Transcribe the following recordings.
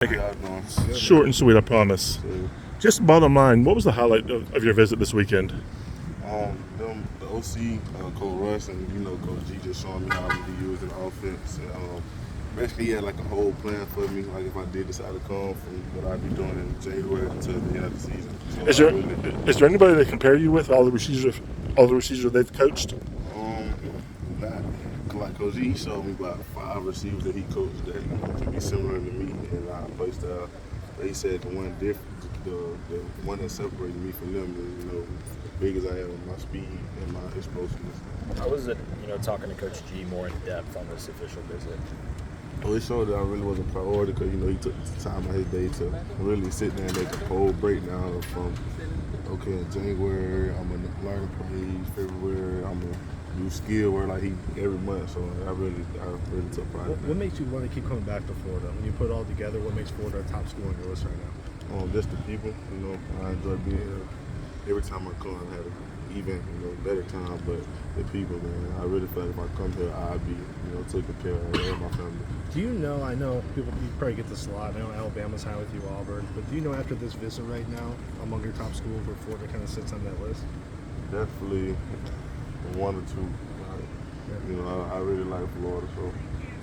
Thank How you. y'all doing? Short and sweet, I promise. So, Just bottom line, what was the highlight of your visit this weekend? the OC, Coach Russ, and Coach G just showing me how to be used in offense. And, basically, he had like a whole plan for me. Like if I did decide to come from what I'd be doing in January to the end of the season. So Is there anybody they compare you with? All the receivers they've coached? not like Coach G, he showed me about 5 receivers that he coached that can be similar to me in our play style. But he said the one that separated me from them is as big as I am, my speed and my explosiveness. How was it, talking to Coach G more in depth on this official visit? Well, it showed that I really was a priority because he took the time of his day to really sit there and make a whole breakdown from in January I'm gonna learn to play, February I'm gonna do skill work like he every month. So I really took pride in that. What makes you want to keep coming back to Florida? When you put it all together, what makes Florida a top school on your list right now? Just the people. I enjoy being here. Every time I come, I had an even better time. But the people, man, I really feel like if I come here, I'll be taken care of and my family. Do you know? I know you probably get this a lot. I know Alabama's high with you, Auburn. But do you know after this visit right now, among your top schools, where Florida kind of sits on that list? Definitely one or two. I really like Florida. So.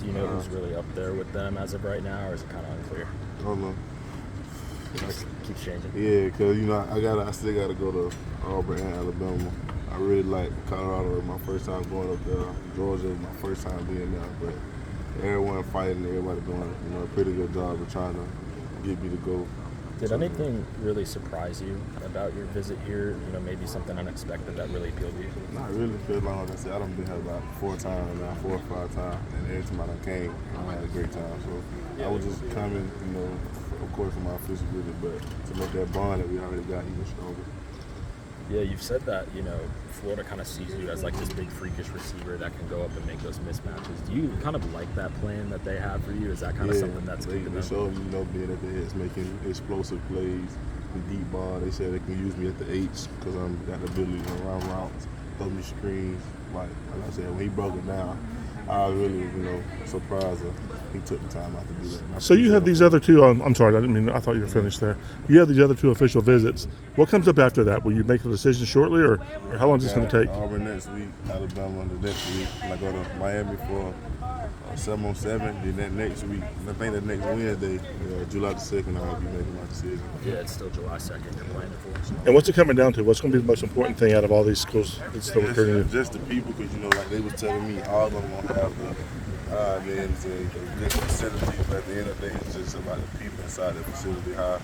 Do you know who's really up there with them as of right now, or is it kind of unclear? I don't know. Keeps changing. Yeah, because I still got to go to Auburn and Alabama. I really like Colorado. It was my first time going up there. Georgia was my first time being there, but everyone fighting, everybody doing a pretty good job of trying to get me to go. Did anything really surprise you about your visit here? Maybe something unexpected that really appealed to you? Not really, because like I said, I done been here about 4 times now, 4 or 5 times, and every time I done came, I had a great time. So I was just coming, of course, for my official visit, but to make that bond that we already got even stronger. Yeah, you've said that, Florida kind of sees you as like this big freakish receiver that can go up and make those mismatches. Do you kind of like that plan that they have for you? Is that kind of something that's keeping them? They showed me, being at the heads, making explosive plays, the deep ball. They said they can use me at the H because I'm got the ability to run routes, throw me screens. Like I said, when he broke it down, I was really, surprised that he took the time out to do that. So you have these other two. I'm sorry, I thought you were finished there. You have these other 2 official visits. What comes up after that? Will you make a decision shortly, or how long is this going to take? Auburn next week, Alabama the next week. I go to Miami for 7-on-7. Then that next week, I think that next Wednesday, July the 2nd, I'll be making my decision. Yeah, it's still July 2nd. You're playing it for. And what's it coming down to? What's going to be the most important thing out of all these schools that's still recruiting you? Just the people, because like they was telling me, all of them gonna have the admins and good facilities. But at the end of the day, it's just about the people inside the facility. Cause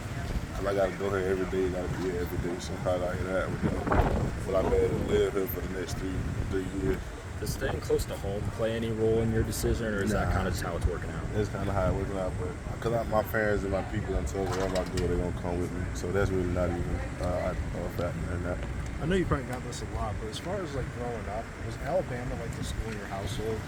I gotta go here every day, gotta be here every day. So how I interact with them. But I'm able to live here for the next three years. Does staying close to home play any role in your decision, or is that kind of just how it's working out? That's kind of how it's working out, but because my parents and my people done told me wherever I go, they're going to come with me. So that's really not even a factor in that. I know you probably got this a lot, but as far as like growing up, was Alabama like the school in your household?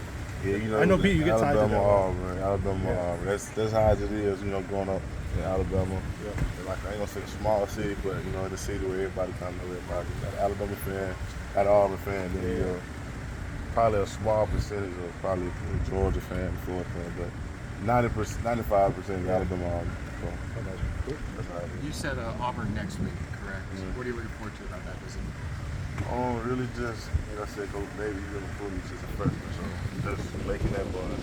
Yeah, I know Pete, you get tied to that. Alabama, Auburn. That's how it is, growing up in Alabama. Yeah. Like I ain't gonna say a small city, but in the city where everybody kind of know everybody. Got an Alabama fan, got an Auburn fan, then probably a small percentage of probably a Georgia fan, Florida fan, but 95% Alabama Auburn. So that's how it is. You said Auburn next week, correct? Mm-hmm. What do you look forward to about that visit? Really just, I said, Coach Baby, he's gonna put me just a freshman, so just making that bond,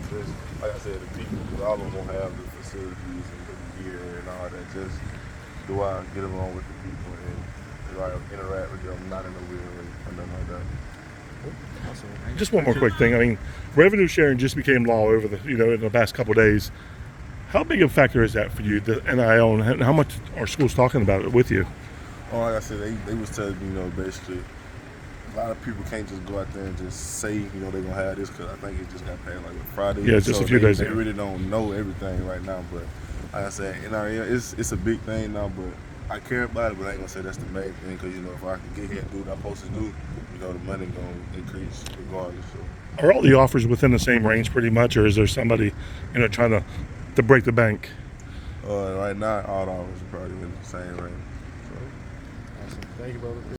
just, like I said, the people, because all of them won't have the facilities and the gear and all that, just do I get along with the people and do I interact with them, not in a weird way, or nothing like that. Awesome. Just one more quick thing. Revenue sharing just became law over in the past couple of days. How big a factor is that for you, the NIL, and how much are schools talking about it with you? Like I said, they was telling me, basically, a lot of people can't just go out there and just say, they're going to have this, because I think it just got passed like Friday. Yeah, just a few days They ago. really don't know everything right now, but like I said, NIL, it's a big thing now, but I care about it, but I ain't going to say that's the main thing, because, if I can get here and do what I'm supposed to do, the money going to increase regardless. So. Are all the offers within the same range pretty much, or is there somebody, trying to break the bank? Right now, all the offers are probably in the same range. Awesome. Thank you, brother.